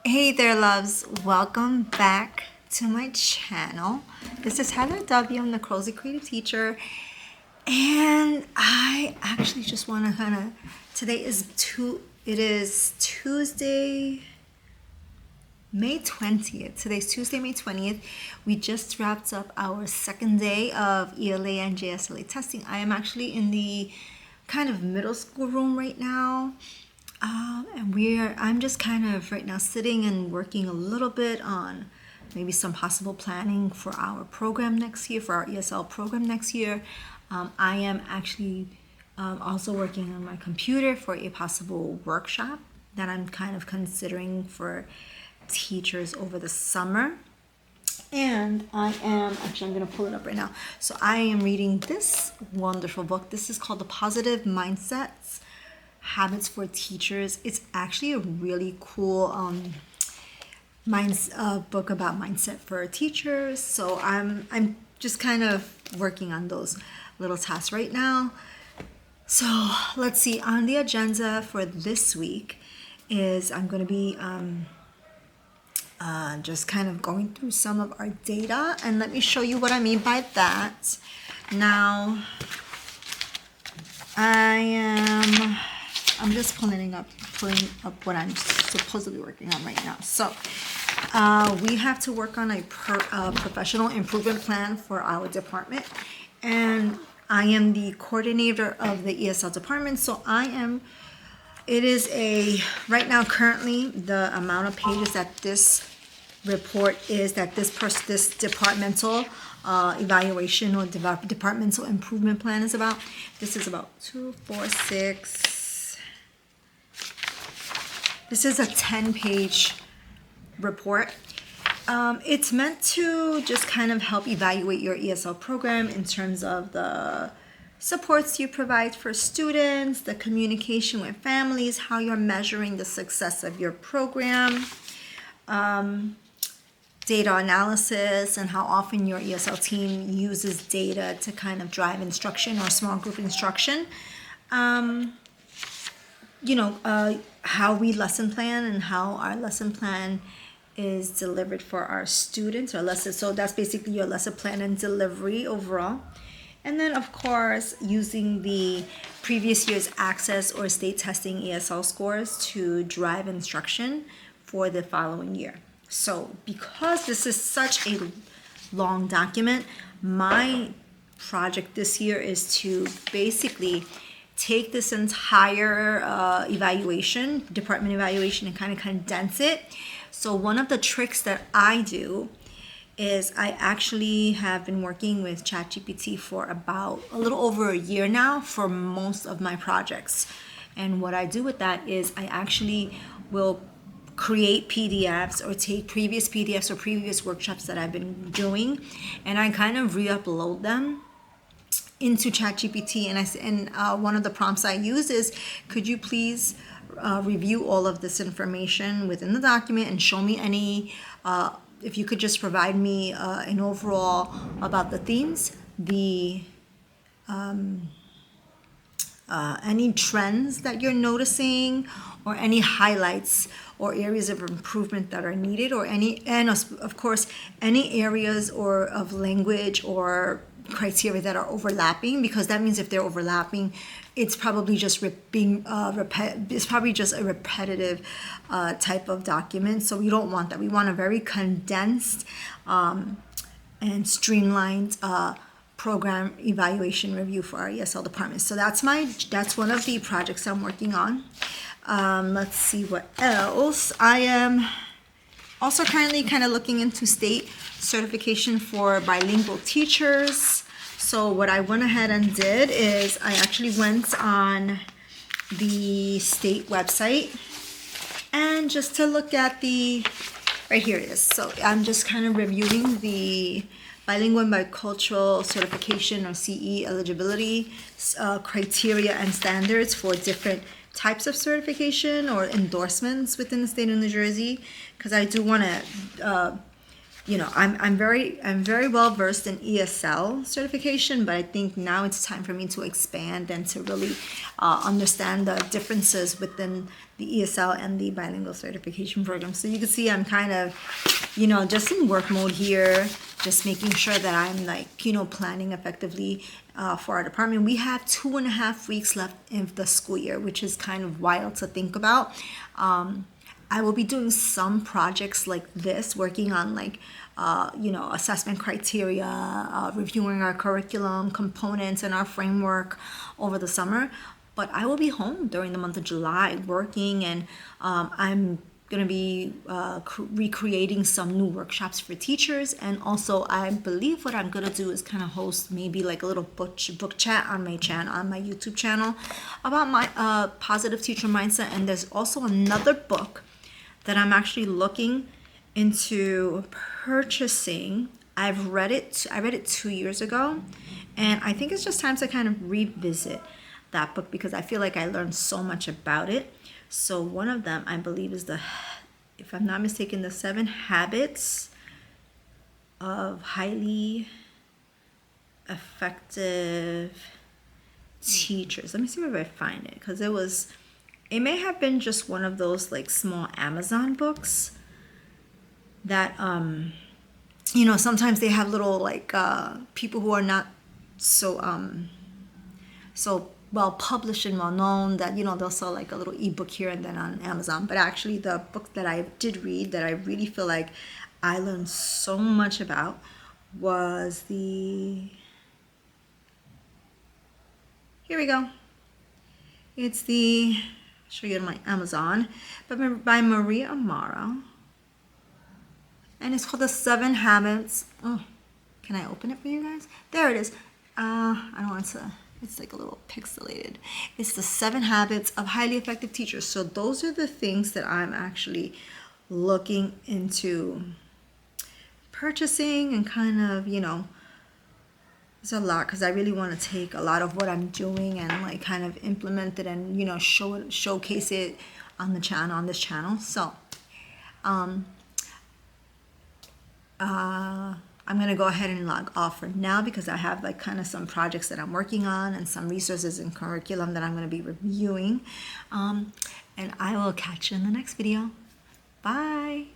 Hey there, loves. Welcome back to my channel. This is Heather W. I'm the Crowsy Creative Teacher. And I actually just want to it is Tuesday, May 20th. Today's Tuesday, May 20th. We just wrapped up our second day of ELA and JSLA testing. I am actually in the kind of middle school room right now. I'm just kind of right now sitting and working a little bit on maybe some possible planning for our program next year, for our ESL program next year. I am actually also working on my computer for a possible workshop that I'm kind of considering for teachers over the summer. And I'm going to pull it up right now. So I am reading this wonderful book. This is called The Positive Mindsets Habits for Teachers. It's actually a really cool book about mindset for teachers. So I'm just kind of working on those little tasks right now. So let's see, on the agenda for this week is I'm going to be just kind of going through some of our data, and let me show you what I mean by that. Now I'm just pulling up what I'm supposedly working on right now. So we have to work on a professional improvement plan for our department, and I am the coordinator of the ESL department. So it is right now currently the amount of pages that this report is, that this departmental evaluation or departmental improvement plan is about. This is about 2, 4, 6. This is a 10-page report. It's meant to just kind of help evaluate your ESL program in terms of the supports you provide for students, the communication with families, how you're measuring the success of your program, data analysis, and how often your ESL team uses data to kind of drive instruction or small group instruction. How we lesson plan and how our lesson plan is delivered for our students or lesson. So that's basically your lesson plan and delivery overall. And then, of course, using the previous year's access or state testing ESL scores to drive instruction for the following year. So because this is such a long document, my project this year is to basically take this entire department evaluation, and kind of condense it. So one of the tricks that I do is I actually have been working with ChatGPT for about a little over a year now for most of my projects. And what I do with that is I actually will create PDFs or take previous PDFs or previous workshops that I've been doing, and I kind of re-upload them into ChatGPT. And one of the prompts I use is, could you please review all of this information within the document and show me any, if you could just provide me an overall about the themes, any trends that you're noticing, or any highlights or areas of improvement that are needed, or of course any areas or of language or criteria that are overlapping, because that means if they're overlapping, it's probably just it's probably just a repetitive type of document. So we don't want that. We want a very condensed and streamlined program evaluation review for our ESL department. So that's one of the projects I'm working on. Let's see what else. I am also currently kind of looking into state certification for bilingual teachers. So what I went ahead and did is I actually went on the state website, and just to look at right here it is. So I'm just kind of reviewing the bilingual and bicultural certification or CE eligibility criteria and standards for different types of certification or endorsements within the state of New Jersey, because I do want to you know, I'm very well versed in ESL certification, but I think now it's time for me to expand and to really understand the differences within the ESL and the bilingual certification program. So you can see I'm kind of, you know, just in work mode here, just making sure that I'm like, you know, planning effectively for our department. We have 2.5 weeks left in the school year, which is kind of wild to think about. I will be doing some projects like this, working on like, you know, assessment criteria, reviewing our curriculum components and our framework over the summer. But I will be home during the month of July working, and I'm going to be recreating some new workshops for teachers. And also, I believe what I'm going to do is kind of host maybe like a little book chat on my channel, on my YouTube channel, about my positive teacher mindset. And there's also another book that I'm actually looking into purchasing. I read it 2 years ago, and I think it's just time to kind of revisit that book because I feel like I learned so much about it. So one of them, I believe, is if I'm not mistaken, the 7 Habits of Highly Effective Teachers. Let me see if I find it, because it may have been just one of those like small Amazon books that, you know, sometimes they have little like people who are not so well published and well known that, you know, they'll sell like a little ebook here and then on Amazon. But actually the book that I did read that I really feel like I learned so much about was here we go. It's I'll show you on my Amazon, but by Maria Amara. And it's called The 7 Habits. Oh, can I open it for you guys? There it is. I don't want to, it's like a little pixelated. It's The 7 Habits of Highly Effective Teachers. So those are the things that I'm actually looking into purchasing and kind of, you know, it's a lot because I really want to take a lot of what I'm doing and like kind of implement it and, you know, showcase it on the channel, on this channel. So, I'm going to go ahead and log off for now because I have like kind of some projects that I'm working on and some resources and curriculum that I'm going to be reviewing. And I will catch you in the next video. Bye.